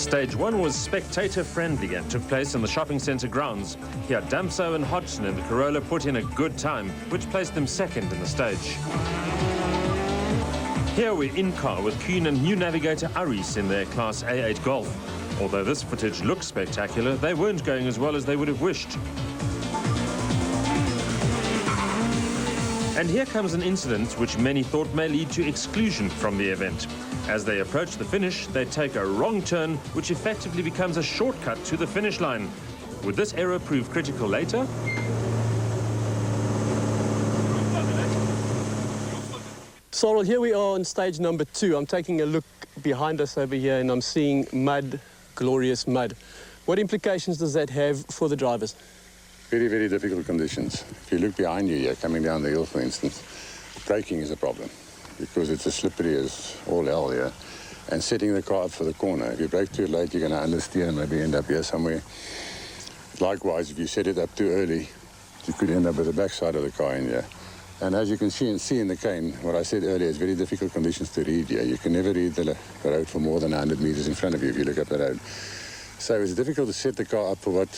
Stage 1 was spectator-friendly and took place in the shopping centre grounds. Here, Damso and Hodgson in the Corolla put in a good time, which placed them second in the stage. Here we're in car with Kuhn and new navigator Aris in their Class A8 Golf. Although this footage looks spectacular, they weren't going as well as they would have wished. And here comes an incident which many thought may lead to exclusion from the event. As they approach the finish, they take a wrong turn, which effectively becomes a shortcut to the finish line. Would this error prove critical later? So here we are on stage number 2. I'm taking a look behind us over here and I'm seeing mud, glorious mud. What implications does that have for the drivers? Very, very difficult conditions. If you look behind you here, coming down the hill, for instance, braking is a problem because it's as slippery as all hell here. And setting the car up for the corner. If you brake too late, you're going to understeer and maybe end up here somewhere. Likewise, if you set it up too early, you could end up with the backside of the car in here. And as you can see in the cane, what I said earlier, it's very difficult conditions to read here. You can never read the road for more than 100 meters in front of you if you look up the road. So it's difficult to set the car up for what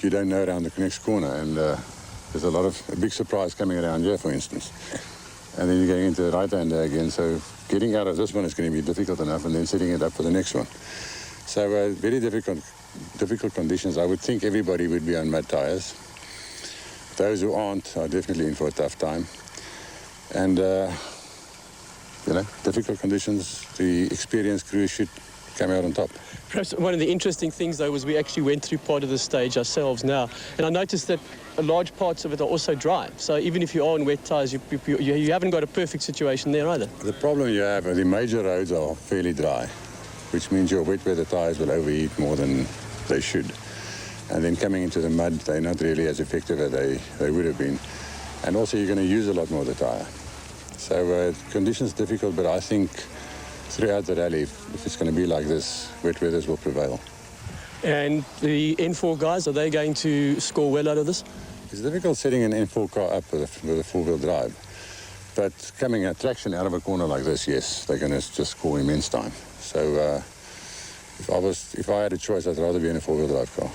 you don't know around the next corner, and there's a big surprise coming around here, for instance. And then you're going into the right-hander again, so getting out of this one is going to be difficult enough, and then setting it up for the next one. So very difficult conditions. I would think everybody would be on mud tyres. Those who aren't are definitely in for a tough time. And, difficult conditions, the experienced crew should come out on top. Perhaps one of the interesting things, though, was we actually went through part of the stage ourselves now, and I noticed that large parts of it are also dry. So even if you are on wet tyres, you haven't got a perfect situation there either. The problem you have, the major roads are fairly dry, which means your wet weather tyres will overheat more than they should. And then coming into the mud, they're not really as effective as they would have been. And also you're going to use a lot more of the tyre. So conditions difficult, but I think throughout the rally, if it's going to be like this, wet weathers will prevail. And the N4 guys, are they going to score well out of this? It's difficult setting an N4 car up with a four-wheel drive. But coming at traction out of a corner like this, yes, they're going to just score immense time. So if I had a choice, I'd rather be in a four-wheel drive car.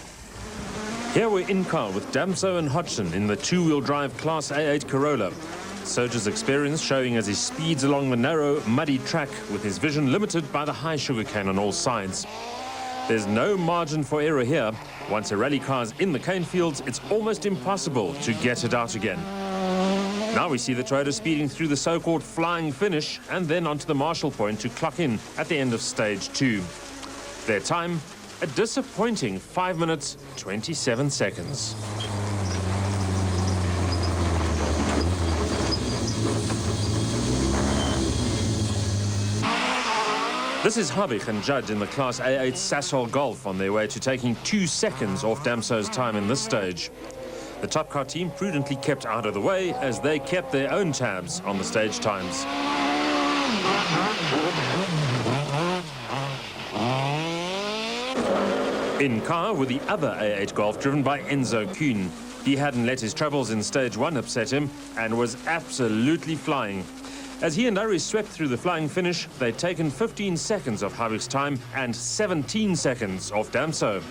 Here we're in car with Damso and Hodgson in the two-wheel drive Class A8 Corolla. Serge's experience showing as he speeds along the narrow, muddy track with his vision limited by the high sugarcane on all sides. There's no margin for error here. Once a rally car's in the cane fields, it's almost impossible to get it out again. Now we see the Toyota speeding through the so-called flying finish and then onto the Marshall point to clock in at the end of stage 2. Their time, a disappointing 5 minutes, 27 seconds. This is Habich and Judd in the Class A8 Sasol Golf on their way to taking 2 seconds off Damso's time in this stage. The top car team prudently kept out of the way as they kept their own tabs on the stage times. In car with the other A8 Golf driven by Enzo Kuhn. He hadn't let his troubles in stage 1 upset him and was absolutely flying. As he and Aris swept through the flying finish, they'd taken 15 seconds of Habich's time and 17 seconds off Damso.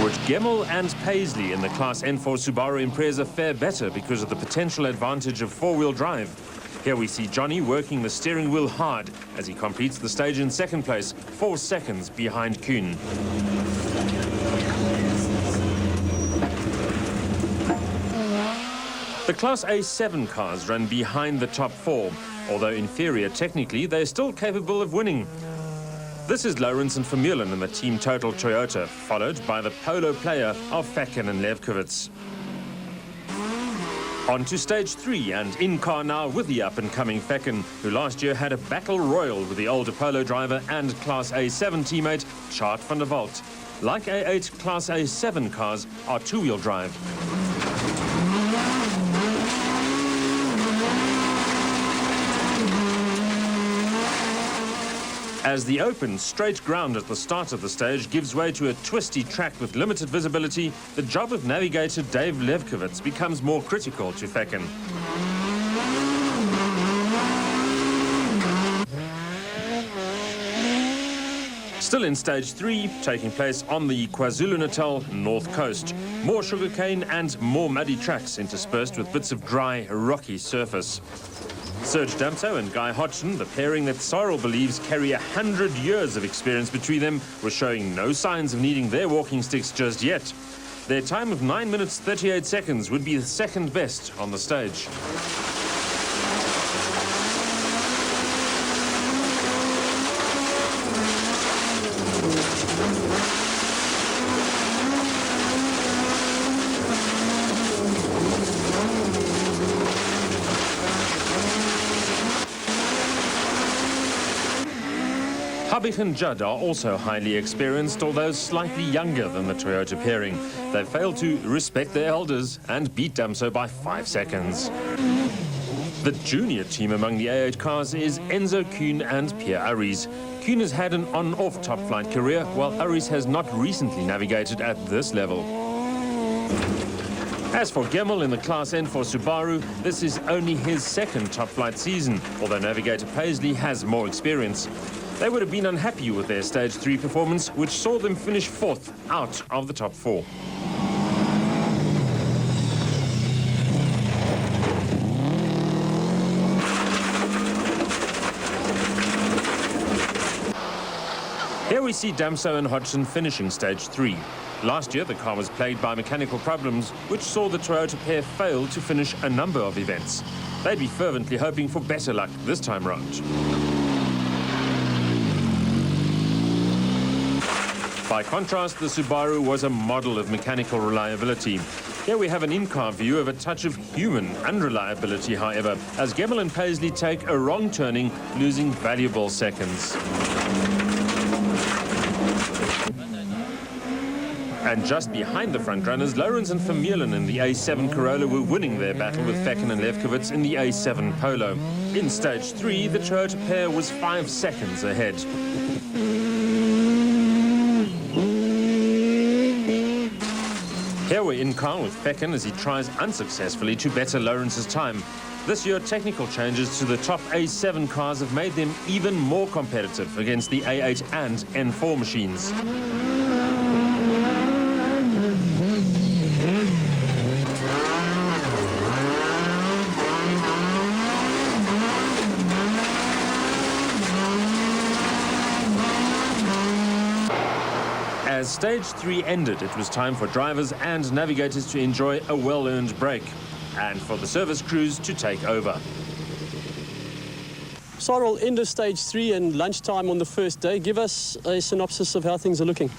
Would Gemmell and Paisley in the Class N4 Subaru Impreza fare better because of the potential advantage of four-wheel drive? Here we see Johnny working the steering wheel hard as he completes the stage in second place, 4 seconds behind Kuhn. The Class A7 cars run behind the top 4. Although inferior technically, they're still capable of winning. This is Lawrence and Vermeulen in the Team Total Toyota, followed by the Polo player of Fecken and Levkowitz. On to stage 3 and in car now with the up-and-coming Fecken, who last year had a battle royal with the older Polo driver and Class A7 teammate Chart van der Walt. Like A8, Class A7 cars are two-wheel drive. As the open, straight ground at the start of the stage gives way to a twisty track with limited visibility, the job of navigator Dave Levkowitz becomes more critical to Fecken. Still in stage 3, taking place on the KwaZulu-Natal north coast. More sugarcane and more muddy tracks interspersed with bits of dry, rocky surface. Serge Damso and Guy Hodgson, the pairing that Cyril believes carry 100 years of experience between them, were showing no signs of needing their walking sticks just yet. Their time of 9 minutes 38 seconds would be the second best on the stage. Habich and Judd are also highly experienced, although slightly younger than the Toyota pairing. They failed to respect their elders and beat Damso by 5 seconds. The junior team among the A8 cars is Enzo Kuhn and Pierre Aries. Kuhn has had an on-off top flight career, while Aries has not recently navigated at this level. As for Gemmel in the Class N for Subaru, this is only his second top flight season, although navigator Paisley has more experience. They would have been unhappy with their Stage 3 performance, which saw them finish 4th out of the top 4. Here we see Damso and Hodgson finishing Stage 3. Last year, the car was plagued by mechanical problems, which saw the Toyota pair fail to finish a number of events. They'd be fervently hoping for better luck this time round. By contrast, the Subaru was a model of mechanical reliability. Here we have an in-car view of a touch of human unreliability, however, as Gemmel and Paisley take a wrong turning, losing valuable seconds. And just behind the front runners, Lorenz and Vermeulen in the A7 Corolla were winning their battle with Fecken and Lefkowitz in the A7 Polo. In Stage 3, the Toyota pair was 5 seconds ahead. Here we're in car with Fecken as he tries unsuccessfully to better Lorenz's time. This year, technical changes to the top A7 cars have made them even more competitive against the A8 and N4 machines. As Stage 3 ended, it was time for drivers and navigators to enjoy a well-earned break, and for the service crews to take over. Cyril, end of Stage 3 and lunchtime on the first day. Give us a synopsis of how things are looking.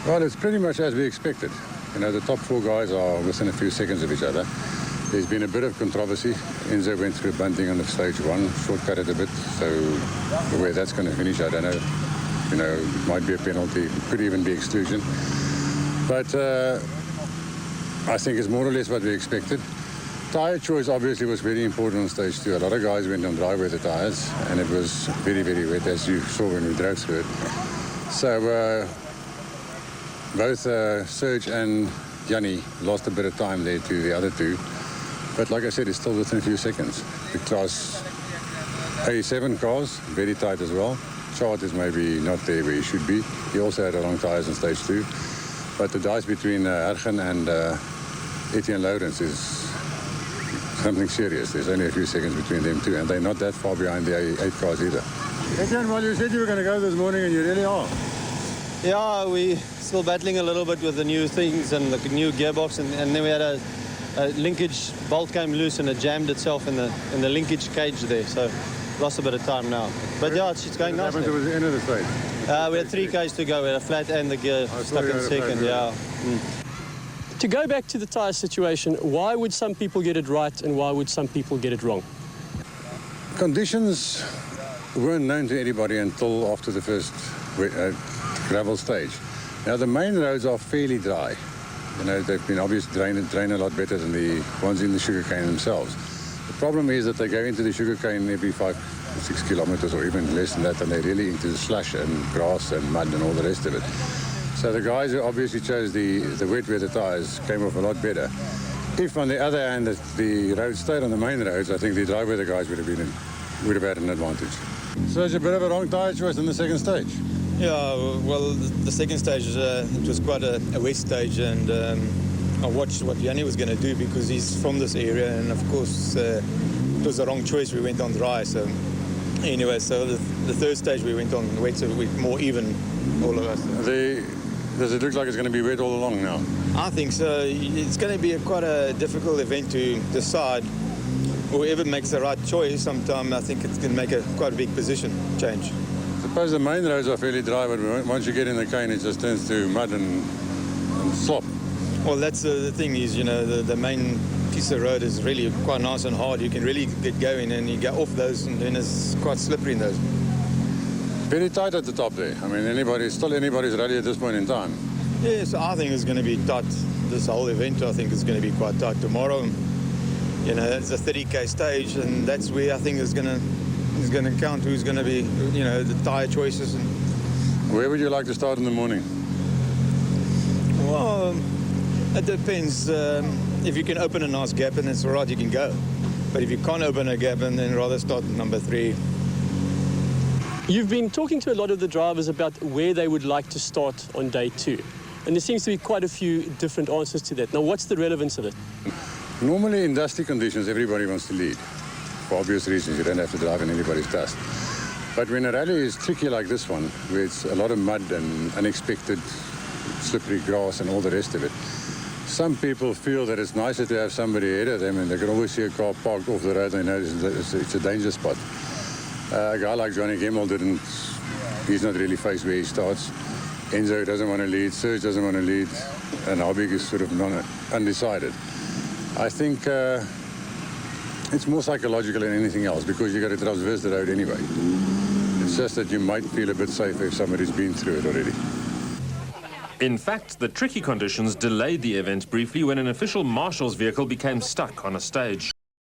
Well, it's pretty much as we expected. You know, the top 4 guys are within a few seconds of each other. There's been a bit of controversy. Enzo went through bunting on the Stage 1, shortcutted a bit, so where that's going to finish, I don't know. You know, it might be a penalty, could even be exclusion. But I think it's more or less what we expected. Tyre choice obviously was very important on Stage 2. A lot of guys went on dry weather tyres, and it was very, very wet, as you saw when we drove through it. So both Serge and Yanni lost a bit of time there to the other two. But like I said, it's still within a few seconds. The Class A7 cars, very tight as well. Chart is maybe not there where he should be. He also had long tyres on Stage 2. But the dice between Ergen and Etienne Lorenz is something serious. There's only a few seconds between them two, and they're not that far behind the A8 cars either. Etienne, well, you said you were going to go this morning, and you really are. Yeah, we still battling a little bit with the new things and the new gearbox, and then we had a linkage bolt came loose and it jammed itself in the linkage cage there. So lost a bit of time now. But yeah, it's going nicely. What happened to the end of the stage? We had 3 Ks to go. We had a flat and the gear stuck in second. Yeah. To go back to the tyre situation, why would some people get it right and why would some people get it wrong? Conditions weren't known to anybody until after the first gravel stage. Now the main roads are fairly dry. You know, they've been obviously drain a lot better than the ones in the sugarcane themselves. The problem is that they go into the sugarcane every 5 or 6 kilometers or even less than that, and they're really into the slush and grass and mud and all the rest of it. So the guys who obviously chose the wet weather tyres came off a lot better. If on the other hand the road stayed on the main roads, I think the dry weather guys would have had an advantage. So it's a bit of a wrong tyre choice in the second stage. Yeah, well, the second stage, it was quite a wet stage, and I watched what Yanni was going to do because he's from this area, and of course, it was the wrong choice. We went on dry, so anyway, so the third stage we went on wet, so we're more even, all of us. Does it look like it's going to be wet all along now? I think so. It's going to be quite a difficult event to decide. Whoever makes the right choice, sometime I think it's going to make quite a big position change. I suppose the main roads are fairly dry, but once you get in the cane, it just turns to mud and slop. Well, that's the thing is, you know, the main piece of road is really quite nice and hard. You can really get going, and you go off those, and then it's quite slippery in those. Very tight at the top there. I mean, anybody's rally at this point in time. Yes, I think it's going to be tight. This whole event, I think, is going to be quite tight tomorrow. You know, it's a 30k stage, and that's where I think is going to count who's going to be, you know, the tyre choices. And Where would you like to start in the morning? well, it depends. If you can open a nice gap and it's all right, you can go. But if you can't open a gap, and then rather start at number 3. You've been talking to a lot of the drivers about where they would like to start on day 2. And there seems to be quite a few different answers to that. Now, what's the relevance of it? Normally, in dusty conditions, everybody wants to lead. For obvious reasons, you don't have to drive in anybody's dust. But when a rally is tricky like this one, where it's a lot of mud and unexpected slippery grass and all the rest of it, some people feel that it's nicer to have somebody ahead of them, and they can always see a car parked off the road and they know it's a danger spot. A guy like Johnny Gemmell he's not really faced where he starts. Enzo doesn't want to lead, Serge doesn't want to lead, and Habig is sort of undecided. I think it's more psychological than anything else, because you've got to traverse the road anyway. It's just that you might feel a bit safer if somebody's been through it already. In fact, the tricky conditions delayed the event briefly when an official marshal's vehicle became stuck on a stage.